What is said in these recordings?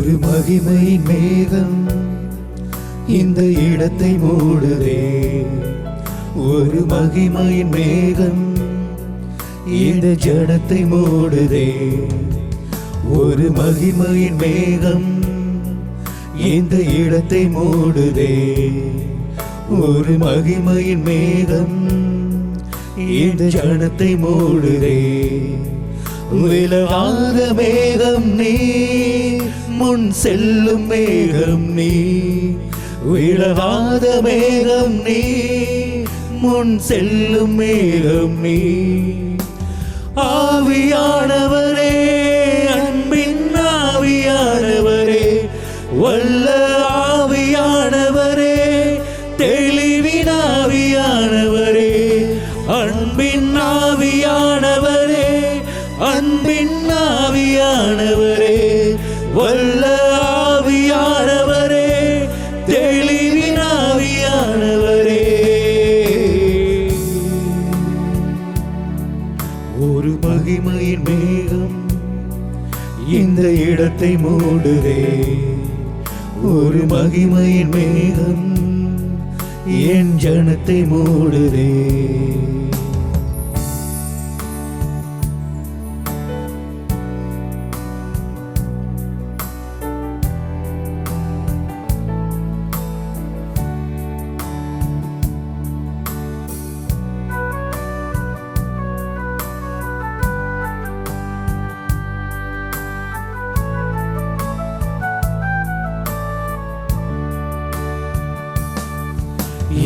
ஒரு மகிமை மேகம் இந்த இடத்தை மூடுதே. ஒரு மகிமை மேகம் இந்த ஜனத்தை மூடுதே. ஒரு மகிமை மேகம் இந்த இடத்தை மூடுதே. ஒரு மகிமை மேகம் இந்த ஜனத்தை மூடுதே. விலகாத மேகம் நீ, முன் செல்லும் மேகம் நீ. விலகாத மேகம் நீ, முன் செல்லும் மேகம் நீ. ஆவியானவரே, அன்பின் ஆவியானவரே, வல்ல ஆவியானவரே, தெளிவின் ஆவியானவரே, அன்பின் ஆவியானவரே, அன்பின் ஆவியானவரே, வல்ல ஆவியானவரே, தெளிவின் ஆவியானவரே. ஒரு மகிமையின் மேகம் இந்த இடத்தை மூடுதே. ஒரு மகிமையின் மேகம் என் ஜனத்தை மூடுதே.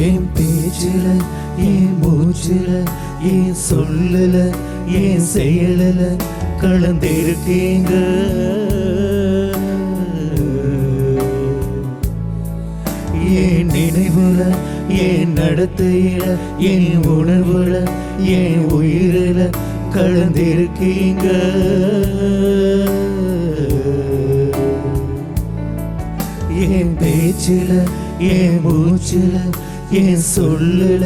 என் பேச்சுல, என் மூச்சுல, என் சொல்லல, என் செயலல கலந்திருக்கீங்க. என் நினைவுல, என் நடத்தையில, என் உணர்வுல, என் உயிரில கலந்திருக்கீங்க. என் பேச்சுல, என் மூச்சுல, என் சொல்லல,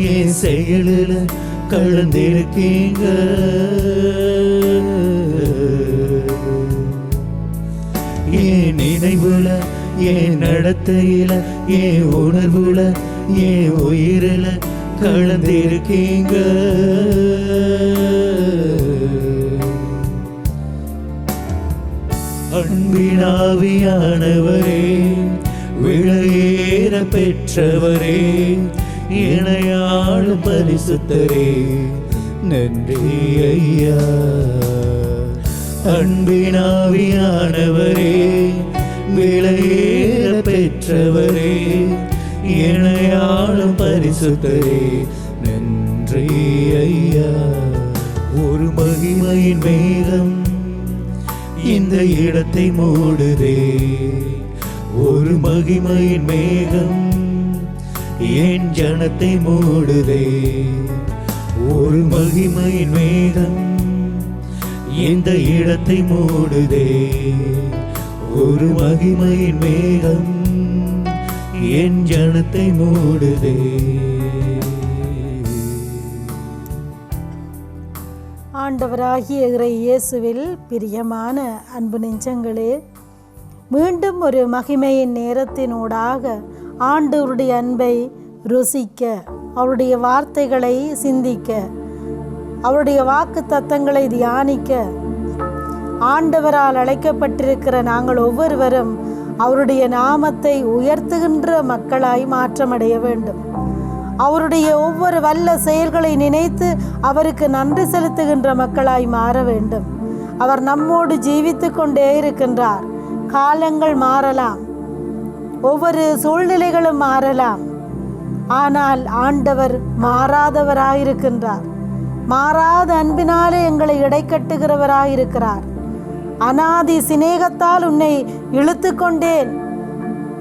என் செயலுல கலந்திருக்கீங்க. என் நினைவுல, என் நடத்தையில, என் உணர்வுல, என் உயிரில கலந்திருக்கீங்க. அன்பின் ஆவியானவரே, விலையேற பெற்றவரே, இணையாளும் பரிசுத்தரே, நன்றி ஐயா. அன்பின் ஆவியானவரே, விலையேற பெற்றவரே, இணையாளும் பரிசுத்தரே, நன்றி ஐயா. ஒரு மகிமையின் மேகம் இந்த இடத்தை மூடுதே. ஒரு மகிமையின் மேகம் என் ஜனத்தை மூடுதே. ஒரு மகிமையின் மேகம் இந்த இடத்தை மூடுதே. ஒரு மகிமையின் மேகம் என் ஜனத்தை மூடுதே. ஆண்டவராகிய இயேசுவில் பிரியமான அன்பு நெஞ்சங்களே, மீண்டும் ஒரு மகிமையின் நேரத்தினூடாக ஆண்டவருடைய அன்பை ருசிக்க, அவருடைய வார்த்தைகளை சிந்திக்க, அவருடைய வாக்கு தத்தங்களை தியானிக்க ஆண்டவரால் அழைக்கப்பட்டிருக்கிற நாங்கள் ஒவ்வொருவரும் அவருடைய நாமத்தை உயர்த்துகின்ற மக்களாய் மாற்றமடைய வேண்டும். அவருடைய ஒவ்வொரு வல்ல செயல்களை நினைத்து அவருக்கு நன்றி செலுத்துகின்ற மக்களாய் மாற வேண்டும். அவர் நம்மோடு ஜீவித்து கொண்டே இருக்கின்றார். காலங்கள் மாறலாம், ஒவ்வொரு சூழ்நிலைகளும் மாறலாம், ஆனால் ஆண்டவர் மாறாதவராயிருக்கின்றார். மாறாத அன்பினாலே எங்களை இடைக்கட்டுகிறவராயிருக்கிறார். அநாதி சிநேகத்தால் உன்னை இழுத்து கொண்டேன்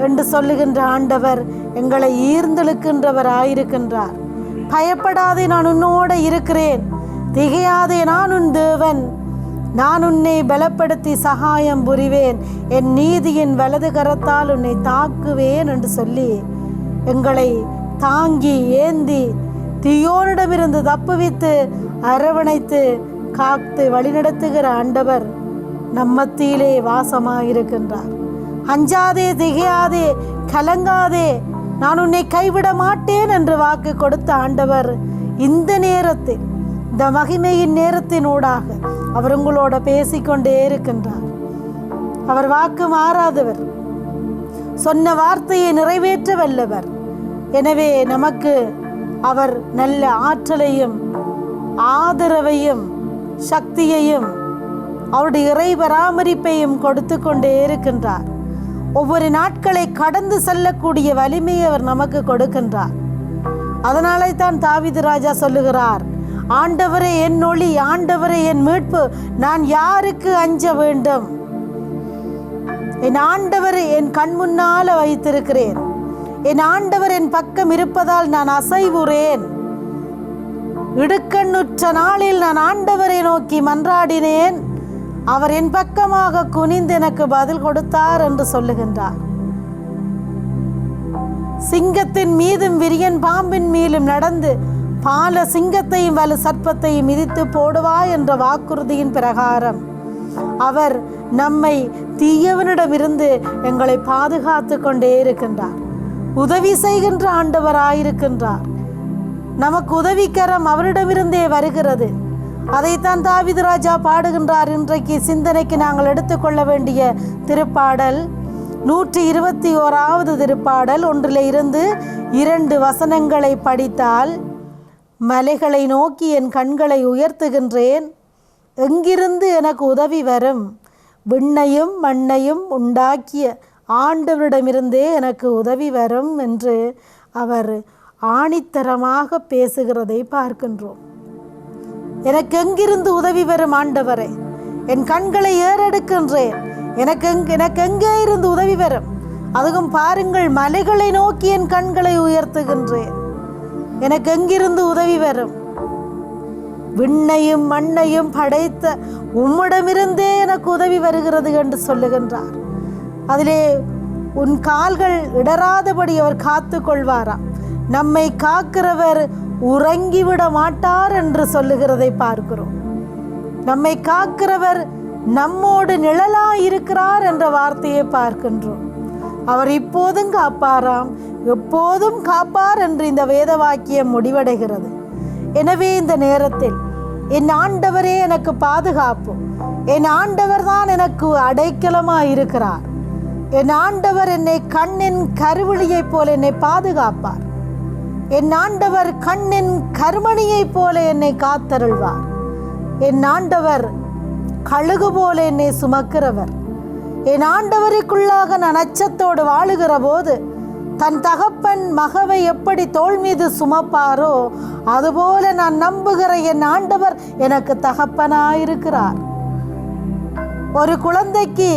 என்று சொல்லுகின்ற ஆண்டவர் எங்களை ஈர்ந்தெழுக்கின்றவராயிருக்கின்றார். பயப்படாதே, நான் உன்னோடு இருக்கிறேன். திகையாதே, நான் உன் தேவன். நான் உன்னை பலப்படுத்தி சகாயம் புரிவேன். என் நீதியின் வலது கரத்தால் உன்னை தாக்குவேன் என்று சொல்லி எங்களை தாங்கி ஏந்தி தீயோனிடமிருந்து தப்புவித்து அரவணைத்து காத்து வழிநடத்துகிற ஆண்டவர் நம்மத்திலே வாசமாயிருக்கின்றார். அஞ்சாதே, திகையாதே, கலங்காதே, நான் உன்னை கைவிட மாட்டேன் என்று வாக்கு கொடுத்த ஆண்டவர் இந்த நேரத்தில், இந்த மகிமையின் நேரத்தினூடாக அவர் உங்களோட பேசிக்கொண்டே இருக்கின்றார். அவர் வாக்கு மாறாதவர், சொன்ன வார்த்தையை நிறைவேற்ற வல்லவர். எனவே நமக்கு அவர் நல்ல ஆற்றலையும் ஆதரவையும் சக்தியையும் அவருடைய இறை பராமரிப்பையும் கொடுத்து கொண்டே இருக்கின்றார். ஒவ்வொரு நாட்களை கடந்து செல்லக்கூடிய வலிமையை அவர் நமக்கு கொடுக்கின்றார். அதனாலே தான் தாவீது ராஜா சொல்லுகிறார், ஆண்டவரே என் ஒளி, ஆண்டவரே என் மீட்பு, நான் யாருக்கு அஞ்ச வேண்டும்? என் ஆண்டவரை என் கண் முன்னால வைத்திருக்கிறேன். என் ஆண்டவர் என் பக்கம் இருப்பதால் நான் அசைவுறேன். இடுக்கண்ணுற்ற நாளில் நான் ஆண்டவரை நோக்கி மன்றாடினேன், அவர் என் பக்கமாக குனிந்து எனக்கு பதில் கொடுத்தார் என்று சொல்லுகின்றார். சிங்கத்தின் மீதும் விரியன் பாம்பின் மீதும் நடந்து பால சிங்கத்தையும் வலு சர்ப்பத்தையும் மிதித்து போடுவா என்ற வாக்குறுதியின் பிரகாரம் அவர் நம்மை தீயவனிடமிருந்து எங்களை பாதுகாத்து கொண்டே இருக்கின்றார். உதவி செய்கின்ற ஆண்டவராயிருக்கின்றார். நமக்கு உதவிக்கரம் அவரிடமிருந்தே வருகிறது. அதைத்தான் தாவீது ராஜா பாடுகின்றார். இன்றைக்கு சிந்தனைக்கு நாங்கள் எடுத்துக்கொள்ள வேண்டிய திருப்பாடல் 121வது திருப்பாடல் 1-2 வசனங்களை படித்தால், மலைகளை நோக்கி என் கண்களை உயர்த்துகின்றேன், எங்கிருந்து எனக்கு உதவி வரும்? விண்ணையும் மண்ணையும் உண்டாக்கிய ஆண்டவரிடமிருந்தே எனக்கு உதவி வரும் என்று அவர் ஆணித்தரமாக பேசுகிறதை பார்க்கின்றோம். எனக்கு எங்கிருந்து உதவி வரும் ஆண்டவரே? என் கண்களை ஏறெடுக்கின்றேன், எனக்கு எங்கே இருந்து உதவி வரும்? அதுவும் பாருங்கள், மலைகளை நோக்கி என் கண்களை உயர்த்துகின்றேன், எனக்கு எங்கிருந்து உதவி வரும்? விண்ணையும் மண்ணையும் படைத்த உம்மிடமிருந்தே எனக்கு உதவி வருகிறது என்று சொல்லுகின்றார். அதிலே உன் கால்கள் இடராதபடி அவர் காத்து கொள்வாராம். நம்மை காக்கிறவர் உறங்கிவிட மாட்டார் என்று சொல்லுகிறதை பார்க்கிறோம். நம்மை காக்கிறவர் நம்மோடு நிழலாயிருக்கிறார் என்ற வார்த்தையை பார்க்கின்றோம். அவர் இப்போதும் காப்பாராம், எப்போதும் காப்பார் என்று இந்த வேத வாக்கியம் முடிவடைகிறது. எனவே இந்த நேரத்தில் என் ஆண்டவரே எனக்கு பாதுகாப்பு, என் ஆண்டவர் தான் எனக்கு அடைக்கலமாய் இருக்கிறார். என் ஆண்டவர் என்னை கண்ணின் கருவிழியைப் போல என்னை பாதுகாப்பார். என் ஆண்டவர் கண்ணின் கருமணியைப் போல என்னை காத்தருள்வார். என் ஆண்டவர் கழுகு போல என்னை சுமக்கிறவர். என் ஆண்டவருக்குள்ளாக நான் அச்சத்தோடு வாழுகிற போது தன் தகப்பன் மகவை எப்படி தோள் மீது சுமப்பாரோ அதுபோல நான் நம்புகிற என் ஆண்டவர் எனக்கு தகப்பனாயிருக்கிறார். ஒரு குழந்தைக்கு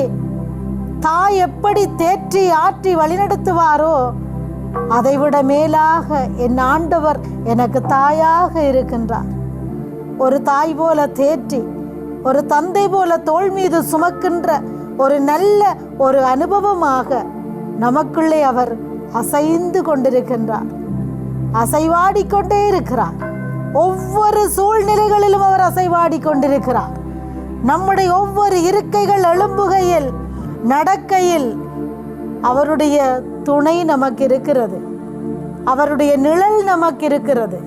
தாய் எப்படி தேற்றி ஆற்றி வழிநடத்துவாரோ அதைவிட மேலாக என் ஆண்டவர் எனக்கு தாயாக இருக்கின்றார். ஒரு தாய் போல தேற்றி, ஒரு தந்தை போல தோள் மீது சுமக்கின்ற ஒரு நல்ல ஒரு அனுபவமாக நமக்குள்ளே அவர் அசைந்து கொண்டிருக்கின்றார், அசைவாடிக்கொண்டே இருக்கிறார். ஒவ்வொரு சூழ்நிலைகளிலும் அவர் அசைவாடி கொண்டிருக்கிறார். நம்முடைய ஒவ்வொரு இருக்கைகள் எழும்புகையில், நடக்கையில் அவருடைய துணை நமக்கு இருக்கிறது, அவருடைய நிழல் நமக்கு இருக்கிறது,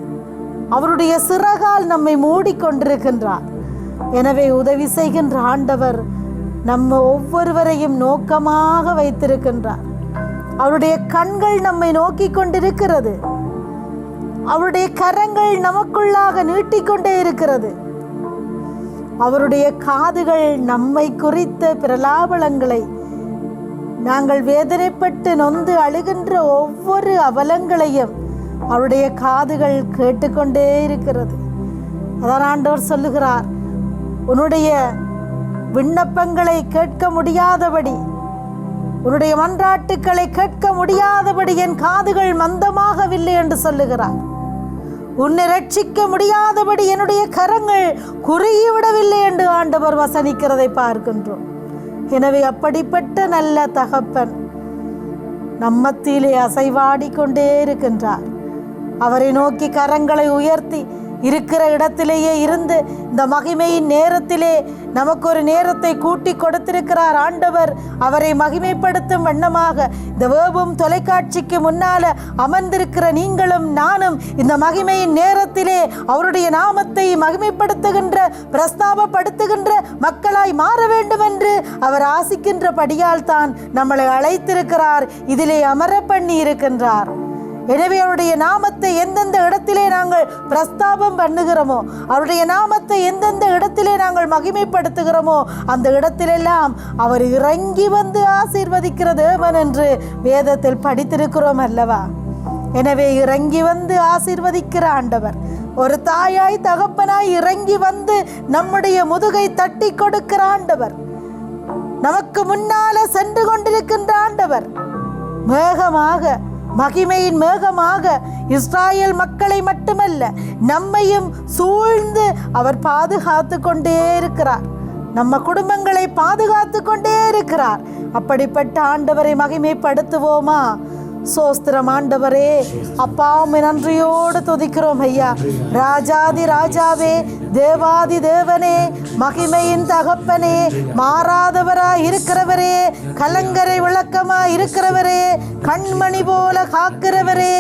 அவருடைய சிறகால் நம்மை மூடிக்கொண்டிருக்கின்றார். எனவே உதவி செய்கின்ற ஆண்டவர் நம்ம ஒவ்வொருவரையும் நோக்கமாக வைத்திருக்கின்றார். அவருடைய கண்கள் நம்மை நோக்கி கொண்டிருக்கிறது, அவருடைய கரங்கள் நமக்குள்ளாக நீட்டிக்கொண்டே இருக்கிறது, அவருடைய காதுகள் நம்மை குறித்த பிரலாபலங்களை, நாங்கள் வேதனைப்பட்டு நொந்து அழுகின்ற ஒவ்வொரு அவலங்களையும் அவருடைய காதுகள் கேட்டுக்கொண்டே இருக்கிறது. அதான் ஆண்டவர் சொல்லுகிறார், உன்னுடைய விண்ணப்பங்களை கேட்க முடியாதபடி, உன்னுடைய மன்றாட்டுக்களை கேட்க முடியாதபடி என் காதுகள் மந்தமாகவில்லை என்று சொல்லுகிறார். உன்னை ரட்சிக்க முடியாதபடி என்னுடைய கரங்கள் குறுகிவிடவில்லை என்று ஆண்டவர் வசனிக்கிறதை பார்க்கின்றோம். எனவே அப்படிப்பட்ட நல்ல தகப்பன் நம்மத்திலே அசைவாடி கொண்டே இருக்கின்றார். அவரை நோக்கி கரங்களை உயர்த்தி இருக்கிற இடத்திலேயே இருந்து இந்த மகிமையின் நேரத்திலே நமக்கு ஒரு நேரத்தை கூட்டி கொடுத்திருக்கிறார் ஆண்டவர். அவரை மகிமைப்படுத்தும் வண்ணமாக இந்த வேபும் தொலைக்காட்சிக்கு முன்னால அமர்ந்திருக்கிற நீங்களும் நானும் இந்த மகிமையின் நேரத்திலே அவருடைய நாமத்தை மகிமைப்படுத்துகின்ற பிரஸ்தாபப்படுத்துகின்ற மக்களாய் மாற வேண்டும் என்று அவர் ஆசிக்கின்றபடியால் தான் நம்மளை அழைத்திருக்கிறார், இதிலே அமர பண்ணி இருக்கின்றார். எனவே அவருடைய நாமத்தை எந்தெந்த இடத்திலே நாங்கள் பிரஸ்தாபம் பண்ணுகிறோமோ, அவருடைய நாமத்தை எந்தெந்த இடத்திலே நாங்கள் மகிமைப்படுத்துகிறோமோ அந்த இடத்திலெல்லாம் அவர் இறங்கி வந்து ஆசீர்வதிக்கிற தேவன் என்று வேதத்தில் படித்திருக்கிறோம் அல்லவா? எனவே இறங்கி வந்து ஆசீர்வதிக்கிற ஆண்டவர், ஒரு தாயாய் தகப்பனாய் இறங்கி வந்து நம்முடைய முதுகை தட்டி கொடுக்கிற ஆண்டவர், நமக்கு முன்னால சென்று கொண்டிருக்கின்ற ஆண்டவர், மேகமாக மகிமையின் மேகமாக இஸ்ராயேல் மக்களை மட்டுமல்ல நம்மையும் சூழ்ந்து அவர் பாதுகாத்து கொண்டே இருக்கிறார். நம்ம குடும்பங்களை பாதுகாத்து கொண்டே இருக்கிறார். அப்படிப்பட்ட ஆண்டவரை மகிமைப்படுத்துவோமா? சோஸ்திரம் ஆண்டவரே, அப்பா உம்மை நன்றியோடு துதிக்கிறோம் ஐயா. ராஜாதி ராஜாவே, தேவாதி தேவனே, மகிமையின் தகப்பனே, மாறாதவராய் இருக்கிறவரே, கலங்கரை விளக்கமாய் இருக்கிறவரே, கண்மணி போல காக்கிறவரே,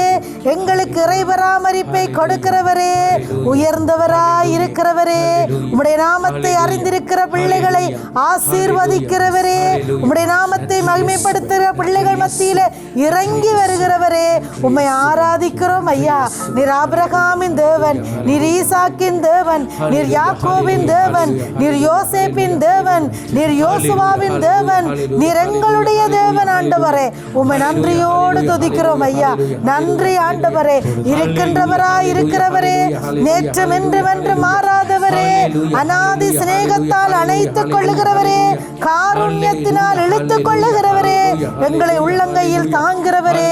எங்களுக்கு இறைபராமரிப்பை கொடுக்கிறவரே, உயர்ந்தவராய் இருக்கிறவரே, உம்முடைய நாமத்தை அறிந்திருக்கிற பிள்ளைகளை ஆசீர்வதிக்கிறவரே, உம்முடைய நாமத்தை மகிமைப்படுத்துகிற பிள்ளைகள் மத்தியில இறங்கி வருகிறவரே, உம்மை ஆராதிக்கிறோம் ஐயா. நீர் ஆபிரகாமின் தேவன், நீர் ஈசாக்கின் தேவன், நீர் யாக்கோபின் தேவன், நீர் யோசேப்பின் தேவன், நீர் யோசுவாவின் தேவன், நீர் எங்களுடைய தேவன் ஆண்டவரே. உம்மை நன்றியோடு துதிக்கிறோம் ஐயா. நன்றி ஆண்டவரே. இருக்கின்றவராய் இருக்கிறவரே, நேற்றும் இன்றும் என்று மாறாதவரே, அநாதி சிநேகத்தால் அணைத்துக் கொள்ளுகிறவரே, காருண்யத்தினால் இழுத்துக் கொள்ளுகிறவரே, எங்களை உள்ளங்கையில் தாங்கிறவரே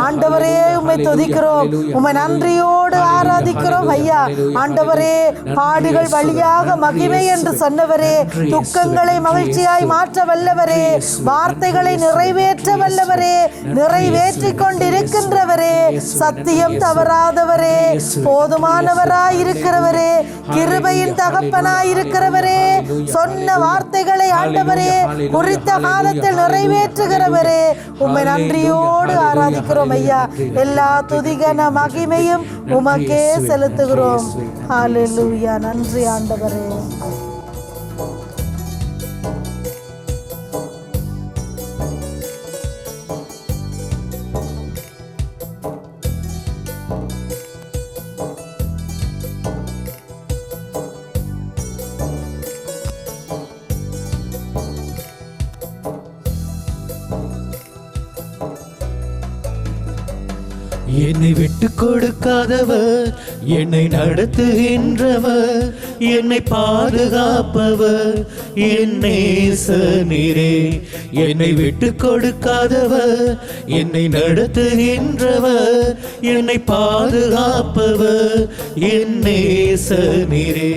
ஆண்டவரே, உம்மை துதிக்கிறோம், உம்மை நன்றியோடு ஆராதிக்கிறோம் ஐயா. ஆண்டவரே, பாடுகள் வழியாக மகிமை என்று சொன்னவரே, துக்கங்களை மகிழ்ச்சியாய் மாற்ற வல்லவரே, வார்த்தைகளை நிறைவேற்ற வல்லவரே, நிறைவேற்றி கொண்டிருக்கின்றவரே, சத்தியம் தவறாதவரே, போதுமானவராய் இருக்கிறவரே, கிருபையின் தகப்பனாய் இருக்கிறவரே, சொன்ன வார்த்தைகளை ஆண்டவரே குறித்த காலத்தில் நிறைவேற்றுகிறவரே, உம்மை நன்றியோடு ஆராதிக்கிறோம் ஐயா. எல்லா துதிகன மகிமையும் உமக்கே செலுத்துகிறோம். ஹல்லேலூயா. நன்றி ஆண்டவரே. என்னை விட்டு கொடுக்காதவர், என்னை நடத்துகின்றவர், என்னை பாதுகாப்பவர், என் நேசனீரே. என்னை விட்டு கொடுக்காதவர், என்னை நடத்துகின்றவர், என்னை பாதுகாப்பவர், என் நேசனீரே.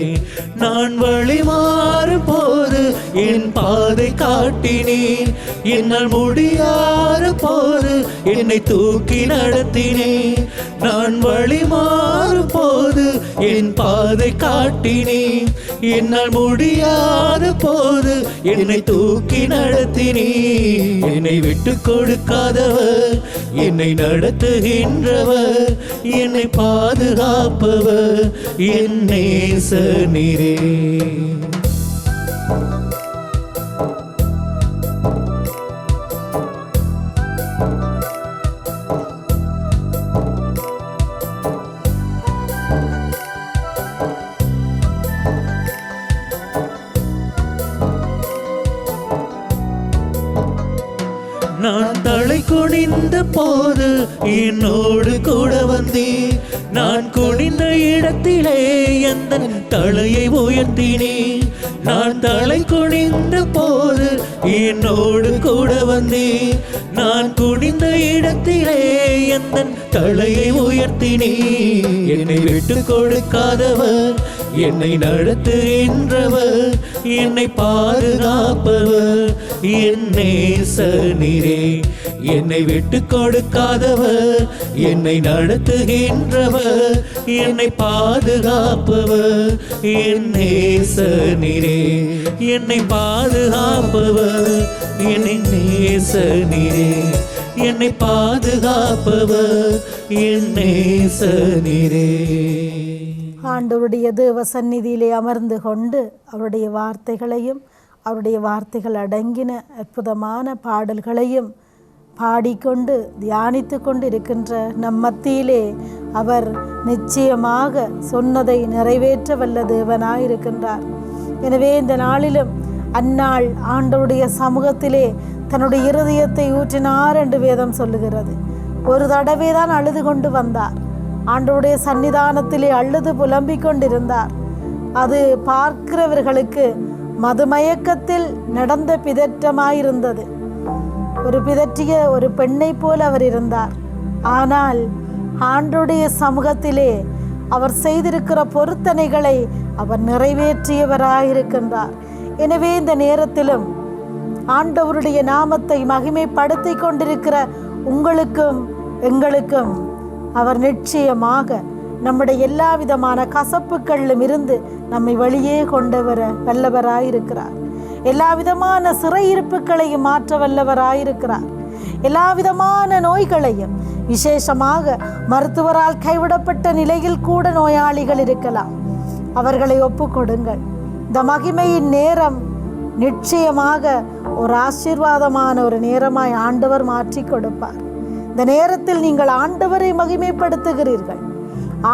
நான் வழி மாறும் போது என் பாதை காட்டினீர், என்னால் முடியாத போது என்னை தூக்கி நடத்தினீர். நான் வழி மாறும் போது என் பாதை காட்டினீர், என்னால் முடியாத போது என்னை தூக்கி நடத்தினீர். என்னை விட்டு கொடுக்காதவர், என்னை நடத்துகின்றவர், என்னை பாதுகாப்பவர், என் நேசனீரே. நான் தலை குனிந்த போது என்னோடு கூட வந்தீர், நான் குனிந்த இடத்திலே எந்த தலையை உயர்த்தினீர். நான் தலை குனிந்த போது என்னோடு கூட வந்தீர், நான் குனிந்த இடத்திலே எந்த தலையை உயர்த்தினீர். என்னை விட்டு கொடுக்காதவர், என்னை நடத்துகின்றவர், என்னை பாதுகாப்பவர் என் நேசனீரே. என்னை விட்டு கொடுக்காதவர், என்னை நடத்துகின்றவர், என்னை பாதுகாப்பவர் என் நேசனீரே. என்னை பாதுகாப்பவர் என்னை நேசனீரே. என்னை பாதுகாப்பவர் என் நேசனீரே. ஆண்டவருடைய தேவ சந்நிதியிலே அமர்ந்து கொண்டு அவருடைய வார்த்தைகளையும் அவருடைய வார்த்தைகள் அடங்கின அற்புதமான பாடல்களையும் பாடிக்கொண்டு தியானித்து கொண்டு இருக்கின்ற நம் மத்தியிலே அவர் நிச்சயமாக சொன்னதை நிறைவேற்ற வல்ல தேவனாயிருக்கின்றார். எனவே இந்த நாளிலும் அந்நாள் ஆண்டவருடைய சமூகத்திலே தன்னுடைய இருதயத்தை ஊற்றினார் என்று வேதம் சொல்லுகிறது. ஒரு தடவை தான் அழுது கொண்டு வந்தார். ஆண்டவருடைய சன்னிதானத்திலே அழுது புலம்பிக் கொண்டிருந்தார். அது பார்க்கிறவர்களுக்கு மதுமயக்கத்தில் நடந்த பிதற்றமாயிருந்தது. ஒரு பிதற்றிய ஒரு பெண்ணை போல் அவர் இருந்தார். ஆனால் ஆண்டவருடைய சமூகத்திலே அவர் செய்திருக்கிற பொருத்தனைகளை அவர் நிறைவேற்றியவராயிருக்கின்றார். எனவே இந்த நேரத்திலும் ஆண்டவருடைய நாமத்தை மகிமைப்படுத்தி கொண்டிருக்கிற உங்களுக்கும் எங்களுக்கும் அவர் நிச்சயமாக நம்முடைய எல்லா விதமான கசப்புகளிலும் இருந்து நம்மை வெளியே கொண்டு வர வல்லவராயிருக்கிறார். எல்லா விதமான சிறையிருப்புகளையும் மாற்ற வல்லவராயிருக்கிறார். எல்லா விதமான நோய்களையும், விசேஷமாக மருத்துவரால் கைவிடப்பட்ட நிலையில் கூட நோயாளிகள் இருக்கலாம், அவர்களை ஒப்புக்கொடுங்கள். இந்த மகிமையின் நேரம் நிச்சயமாக ஒரு ஆசீர்வாதமான ஒரு நேரமாய் ஆண்டவர் மாற்றி கொடுப்பார். இந்த நேரத்தில் நீங்கள் ஆண்டவரை மகிமைப்படுத்துகிறீர்கள்,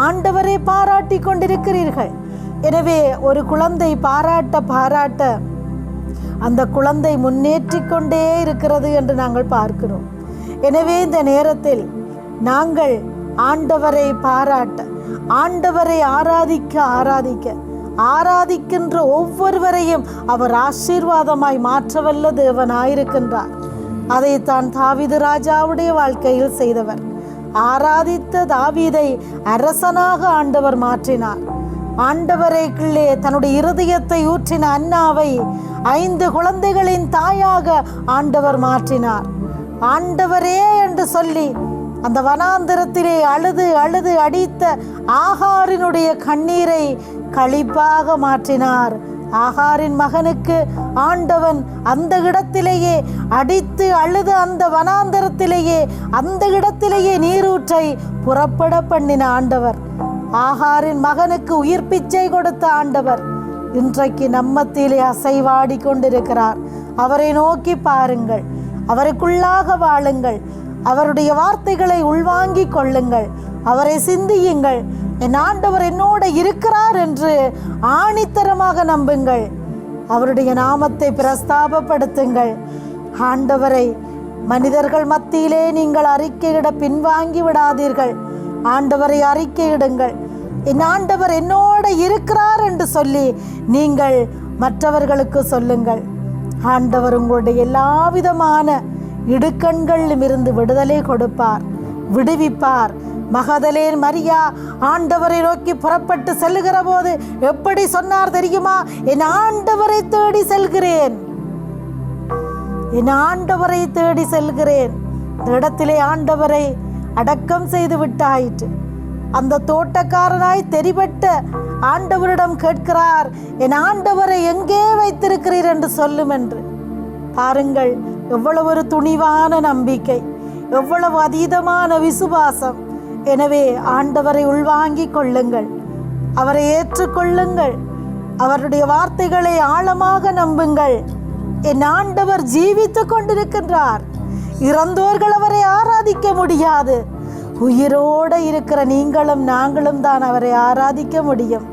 ஆண்டவரை பாராட்டி கொண்டிருக்கிறீர்கள். எனவே ஒரு குழந்தை பாராட்ட அந்த குழந்தை முன்னேற்றி கொண்டே இருக்கிறது என்று நாங்கள் பார்க்கிறோம். எனவே இந்த நேரத்தில் நாங்கள் ஆண்டவரை பாராட்ட, ஆண்டவரை ஆராதிக்கின்ற ஒவ்வொருவரையும் அவர் ஆசீர்வாதமாய் மாற்றவல்ல தேவனாயிருக்கின்றார். அதைத்தான் தாவீது ராஜாவுடைய வாழ்க்கையில் செய்தவர். ஆராதித்த தாவீதை அரசனாக ஆண்டவர் மாற்றினார். ஆண்டவரைக்குள்ளே தன்னுடைய இருதயத்தை ஊற்றின அன்னாவை 5 குழந்தைகளின் தாயாக ஆண்டவர் மாற்றினார். ஆண்டவரே என்று சொல்லி அந்த வனாந்திரத்திலே அழுது அழுது அடித்த ஆகாரினுடைய கண்ணீரை களிப்பாக மாற்றினார். ஆகாரின் மகனுக்கு ஆண்டவன் அந்த இடத்திலேயே அடித்து அழுது அந்த வனாந்தரத்திலேயே அந்த இடத்திலேயே நீரூற்றை புறப்பட பண்ணின ஆண்டவர், ஆகாரின் மகனுக்கு உயிர் பிச்சை கொடுத்த ஆண்டவர் இன்றைக்கு நம்மத்திலே அசைவாடி கொண்டிருக்கிறார். அவரை நோக்கி பாருங்கள், அவருக்குள்ளாக வாழுங்கள், அவருடைய வார்த்தைகளை உள்வாங்கிக் கொள்ளுங்கள், அவரை சிந்தியுங்கள். என் ஆண்டவர் என்னோடு இருக்கிறார் என்று ஆணித்தரமாக நம்புங்கள். அவருடைய நாமத்தை பிரஸ்தாபப்படுத்துங்கள். ஆண்டவரை மனிதர்கள் மத்தியிலே நீங்கள் அறிக்கையிட பின்வாங்கி விடாதீர்கள். ஆண்டவரை அறிக்கையிடுங்கள். என் ஆண்டவர் என்னோடு இருக்கிறார் என்று சொல்லி நீங்கள் மற்றவர்களுக்கு சொல்லுங்கள். ஆண்டவர் உங்களுடைய எல்லா விதமான இடுக்கண்களிலும் இருந்து விடுதலை கொடுப்பார், விடுவிப்பார். மகதலேன் மரியா ஆண்டவரை நோக்கி புறப்பட்டு செல்லுகிற போது எப்படி சொன்னார் தெரியுமா? என் ஆண்டவரை தேடி செல்கிறேன், என் ஆண்டவரை தேடி செல்கிறேன். இந்த இடத்திலே ஆண்டவரை அடக்கம் செய்து விட்டாயிற்று. அந்த தோட்டக்காரனாய் தெரிபட்ட ஆண்டவரிடம் கேட்கிறார், என் ஆண்டவரை எங்கே வைத்திருக்கிறீர் என்று சொல்லும் என்று. பாருங்கள், எவ்வளவு ஒரு துணிவான நம்பிக்கை, எவ்வளவு அதீதமான விசுவாசம். எனவே ஆண்டவரை உள்வாங்கிக் கொள்ளுங்கள், அவரை ஏற்றுக்கொள்ளுங்கள், அவருடைய வார்த்தைகளை ஆழமாக நம்புங்கள். என் ஆண்டவர் ஜீவித்துக் கொண்டிருக்கின்றார். இறந்தோர்கள் அவரை ஆராதிக்க முடியாது. உயிரோடு இருக்கிற நீங்களும் நாங்களும் தான் அவரை ஆராதிக்க முடியும்.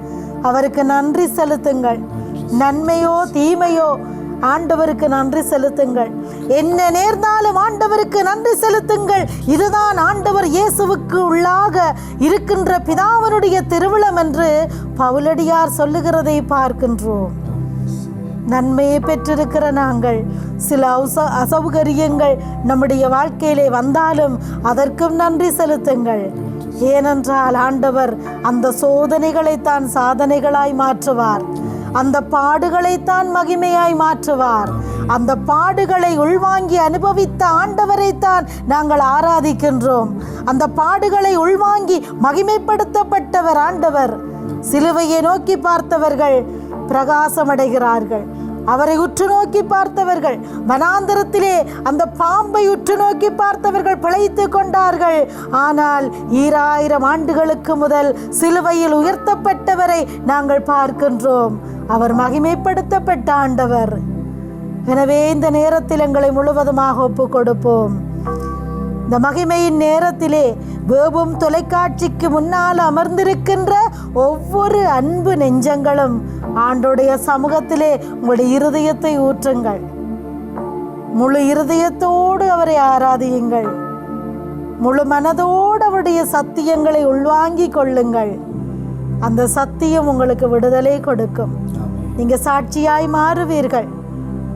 அவருக்கு நன்றி செலுத்துங்கள். நன்மையோ தீமையோ ஆண்டவருக்கு நன்றி செலுத்துங்கள். என்ன நேர்ந்தாலும் ஆண்டவருக்கு நன்றி செலுத்துங்கள். இதுதான் ஆண்டவர் இயேசுவுக்கு உள்ளாக இருக்கின்ற பிதாவினுடைய திருவிழம் என்று பவுலடியார் சொல்லுகிறதை பார்க்கின்றோம். நன்மையை பெற்றிருக்கிற நாங்கள் சில அசௌகரியங்கள் நம்முடைய வாழ்க்கையிலே வந்தாலும் அதற்கும் நன்றி செலுத்துங்கள். ஏனென்றால் ஆண்டவர் அந்த சோதனைகளைத்தான் சாதனைகளாய் மாற்றுவார், அந்த பாடுகளைத்தான் மகிமையாய் மாற்றுவார். அந்த பாடுகளை உள்வாங்கி அனுபவித்த ஆண்டவரைத்தான் நாங்கள் ஆராதிக்கின்றோம். அந்த பாடுகளை உள்வாங்கி மகிமைப்படுத்தப்பட்டவர் ஆண்டவர். சிலுவையை நோக்கி பார்த்தவர்கள் பிரகாசமடைகிறார்கள். அவரை உற்று நோக்கி பார்த்தவர்கள், வனாந்தரத்திலே அந்த பாம்பை உற்று நோக்கி பார்த்தவர்கள் பிழைத்து கொண்டார்கள். ஆனால் 2000 ஆண்டுகளுக்கு முதல் சிலுவையில் உயர்த்தப்பட்டவரை நாங்கள் பார்க்கின்றோம். அவர் மகிமைப்படுத்தப்பட்ட ஆண்டவர். எனவே இந்த நேரத்தில் எங்களை முழுவதுமாக ஒப்பு கொடுப்போம். இந்த மகிமையின் நேரத்திலே வேபும் தொலைக்காட்சிக்கு முன்னால் அமர்ந்திருக்கின்ற ஒவ்வொரு அன்பு நெஞ்சங்களும் ஆண்டோடைய சமூகத்திலே உங்களுடைய இருதயத்தை ஊற்றுங்கள். முழு இருதயத்தோடு அவரை ஆராதியுங்கள். முழு மனதோடு அவருடைய சத்தியங்களை உள்வாங்கிக் கொள்ளுங்கள். அந்த சத்தியம் உங்களுக்கு விடுதலை கொடுக்கும். நீங்க சாட்சியாய் மாறுவீர்கள்.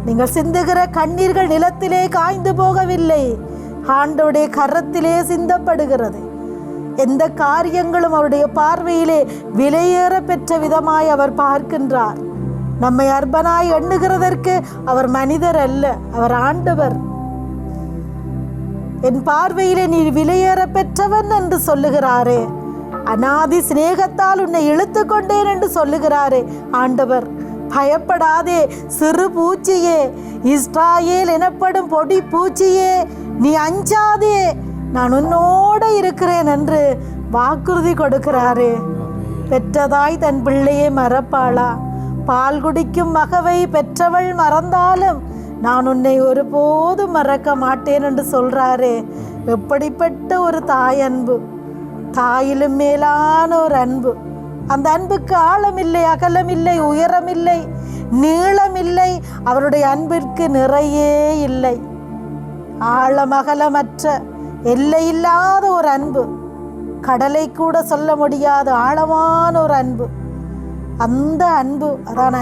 நீங்கள் சிந்துகிற கண்ணீர்கள் நிலத்திலே காய்ந்து போகவில்லை, ஆண்டவருடைய கரத்திலே சிந்தப்படுகிறது. எந்த காரியங்களும் அவருடைய பார்வையிலே விலையேற பெற்ற விதமாய் அவர் பார்க்கின்றார். நம்மை அர்ப்பனாய் எண்ணுகிறதற்கு அவர் மனிதர் அல்ல, அவர் ஆண்டவர். என் பார்வையிலே நீ விலையேற பெற்றவன் என்று சொல்லுகிறாரே, அநாதி சிநேகத்தால் உன்னை இழுத்து கொண்டேன் என்று சொல்லுகிறாரே ஆண்டவர். பயப்படாதே சிறு பூச்சியே, இஸ்ராயேல் எனப்படும் பொடி பூச்சியே, நீ அஞ்சாதே, நான் உன்னோடு இருக்கிறேன் என்று வாக்குறுதி கொடுக்கிறாரே. பெற்றதாய் தன் பிள்ளையை மறப்பாளா? பால் குடிக்கும் மகவை பெற்றவள் மறந்தாலும் நான் உன்னை ஒருபோதும் மறக்க மாட்டேன் என்று சொல்றாரே. எப்படிப்பட்ட ஒரு தாய் அன்பு, தாயிலும் மேலான ஒரு அன்பு. அந்த அன்புக்கு ஆழமில்லை, அகலமில்லை, உயரமில்லை, நீளமில்லை. அவருடைய அன்பிற்கு நிறையே இல்லை. ஆழமகலமற்ற எல்லை இல்லாத ஒரு அன்பு, கடலை கூட சொல்ல முடியாத ஆழமான ஒரு அன்பு. அந்த அன்பு அதான்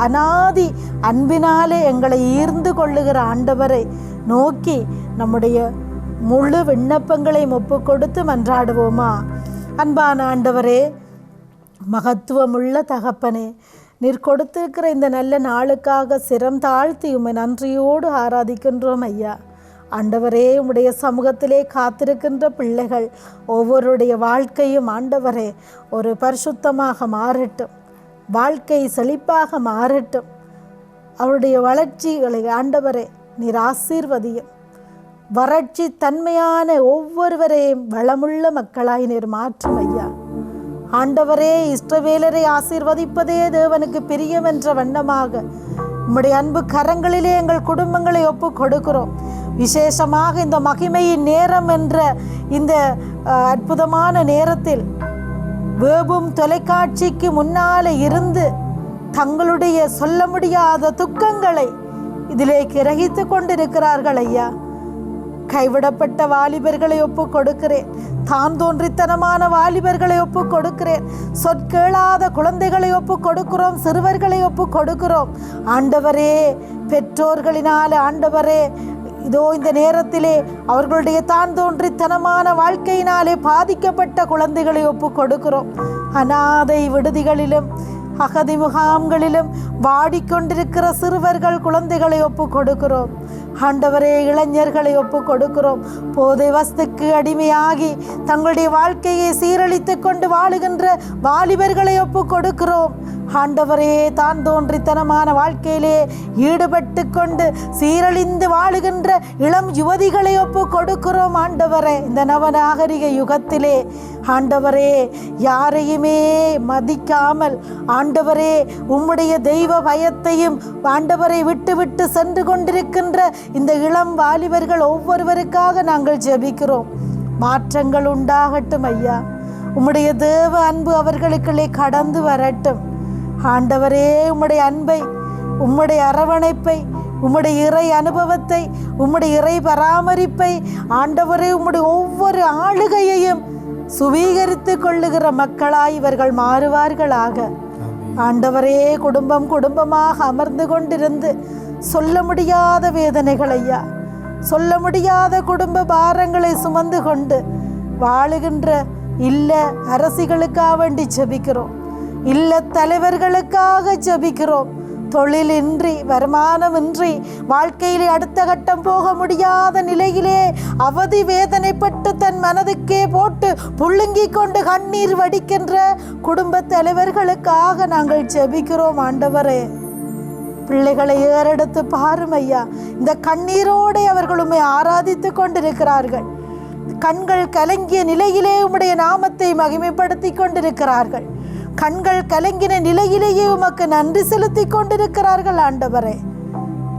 அநாதி அன்பினாலே எங்களை ஈர்ந்து கொள்ளுகிற ஆண்டவரை நோக்கி நம்முடைய முழு விண்ணப்பங்களை ஒப்பு கொடுத்து மன்றாடுவோமா? அன்பான ஆண்டவரே, மகத்துவமுள்ள தகப்பனே, நீர் கொடுத்திருக்கிற இந்த நல்ல நாளுக்காக சிரம் தாழ்த்தி உம்மை நன்றியோடு ஆராதிக்கின்றோம் ஐயா. ஆண்டவரே, உம்முடைய சமூகத்திலே காத்திருக்கின்ற பிள்ளைகள் ஒவ்வொருடைய வாழ்க்கையும் ஆண்டவரே ஒரு பரிசுத்தமாக மாறட்டும், வாழ்க்கை செழிப்பாக மாறட்டும். அவருடைய வளர்ச்சிகளை ஆண்டவரே நீர் ஆசீர்வதியும். வறட்சி தன்மையான ஒவ்வொருவரையும் வளமுள்ள மக்களாய் நீர் மாற்றும் ஐயா. ஆண்டவரே, இஸ்ரவேலரை ஆசீர்வதிப்பதே தேவனுக்கு பிரியம் என்ற வண்ணமாக உம்முடைய அன்பு கரங்களிலே எங்கள் குடும்பங்களை ஒப்பு கொடுக்கிறோம். விசேஷமாக இந்த மகிமையின் நேரம் என்ற இந்த அற்புதமான நேரத்தில் வேபும் தொலைக்காட்சிக்கு முன்னாலே இருந்து தங்களுடைய சொல்ல முடியாத துக்கங்களை இதிலே கிரகித்து கொண்டிருக்கிறார்கள் ஐயா. கைவிடப்பட்ட வாலிபர்களை ஒப்பு கொடுக்கிறேன், தான் தோன்றித்தனமான வாலிபர்களை ஒப்பு கொடுக்கிறேன், சொற்கேளாத குழந்தைகளை ஒப்பு கொடுக்கிறோம், சிறுவர்களை ஒப்பு கொடுக்கிறோம். ஆண்டவரே, பெற்றோர்களினால ஆண்டவரே இதோ இந்த நேரத்திலே அவர்களுடைய தான் தோன்றித்தனமான வாழ்க்கையினாலே பாதிக்கப்பட்ட குழந்தைகளை ஒப்பு கொடுக்கிறோம். அநாதை விடுதிகளிலும் அகதி முகாம்களிலும் வாடிக்கொண்டிருக்கிற சிறுவர்கள் குழந்தைகளை ஒப்பு கொடுக்கிறோம். ஆண்டவரே, இளைஞர்களை ஒப்பு கொடுக்கிறோம். போதை வஸ்துக்கு அடிமையாகி தங்களுடைய வாழ்க்கையை சீரழித்து கொண்டு வாழுகின்ற வாலிபர்களை ஒப்பு கொடுக்கிறோம். ஆண்டவரே, தான் தோன்றித்தனமான வாழ்க்கையிலே ஈடுபட்டு கொண்டு சீரழிந்து வாழுகின்ற இளம் யுவதிகளை ஒப்பு கொடுக்கிறோம். ஆண்டவரே, இந்த நவநாகரிக யுகத்திலே ஆண்டவரே யாரையுமே மதிக்காமல் ஆண்டவரே உம்முடைய தெய்வ பயத்தையும் ஆண்டவரை விட்டு விட்டு சென்று கொண்டிருக்கின்ற இந்த இளம் வாலிபர்கள் ஒவ்வொருவருக்காக நாங்கள் ஜெபிக்கிறோம். மாற்றங்கள் உண்டாகட்டும் ஐயா. உம்முடைய தேவ அன்பு அவர்களுக்குள்ளே கடந்து வரட்டும். ஆண்டவரே, உம்முடைய அன்பை, உம்முடைய அரவணைப்பை, உம்முடைய இறை அனுபவத்தை, உம்முடைய இறை பராமரிப்பை ஆண்டவரே உம்முடைய ஒவ்வொரு ஆளுகையையும் சுவீகரித்து கொள்ளுகிற மக்களாய் இவர்கள் மாறுவார்களாக. ஆண்டவரே, குடும்பம் குடும்பமாக அமர்ந்து கொண்டிருந்து சொல்ல முடியாத வேதனைகள் ஐயா, சொல்ல முடியாத குடும்ப பாரங்களை சுமந்து கொண்டு வாழுகின்ற இல்ல அரசிகளுக்காக வேண்டி ஜெபிக்கிறோம், இல்ல தலைவர்களுக்காக ஜெபிக்கிறோம். தொழிலின்றி, வருமானமின்றி, வாழ்க்கையிலே அடுத்த கட்டம் போக முடியாத நிலையிலே அவதி வேதனைப்பட்டு தன் மனதுக்கே போட்டு புழுங்கி கொண்டு கண்ணீர் வடிக்கின்ற குடும்ப தலைவர்களுக்காக நாங்கள் ஜெபிக்கிறோம். ஆண்டவரே, பிள்ளைகளை ஏறெடுத்து பாரும் ஐயா. இந்த கண்ணீரோடு அவர்களுமே ஆராதித்து கொண்டிருக்கிறார்கள். கண்கள் கலங்கிய நிலையிலே உம்முடைய நாமத்தை மகிமைப்படுத்தி கொண்டிருக்கிறார்கள். கண்கள் கலங்கின நிலையிலேயே உமக்கு நன்றி செலுத்தி கொண்டிருக்கிறார்கள். ஆண்டவரே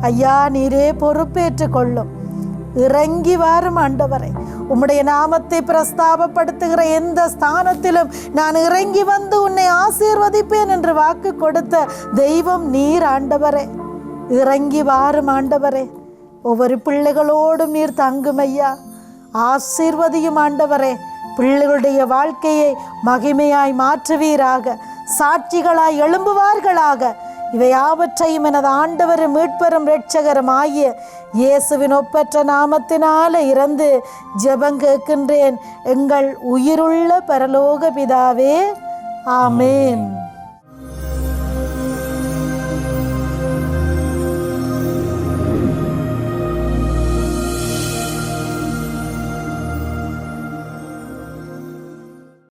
ஐயா, நீரே பொறுப்பேற்றுக் கொள்ளும். இறங்கி வாரும் ஆண்டவரே. உம்முடைய நாமத்தை பிரஸ்தாபப்படுத்துகிற எந்த ஸ்தானத்திலும் நான் இறங்கி வந்து உன்னை ஆசீர்வதிப்பேன் என்று வாக்கு கொடுத்த தெய்வம் நீர். ஆண்டவரே, இறங்கி வாரும் ஆண்டவரே. ஒவ்வொரு பிள்ளைகளோடும் நீர் தங்கும் ஐயா. ஆசீர்வதியும் ஆண்டவரே. பிள்ளைகளுடைய வாழ்க்கையை மகிமையாய் மாற்றுவீராக, சாட்சிகளாய் எழும்புவார்களாக. இவை யாவற்றையும் எனது ஆண்டவரும் மீட்பெரும் இரட்சகரும் ஆகிய இயேசுவின் ஒப்பற்ற நாமத்தினால இறந்து ஜெபம் கேட்கின்றேன் எங்கள் உயிருள்ள பரலோக பிதாவே. ஆமேன்.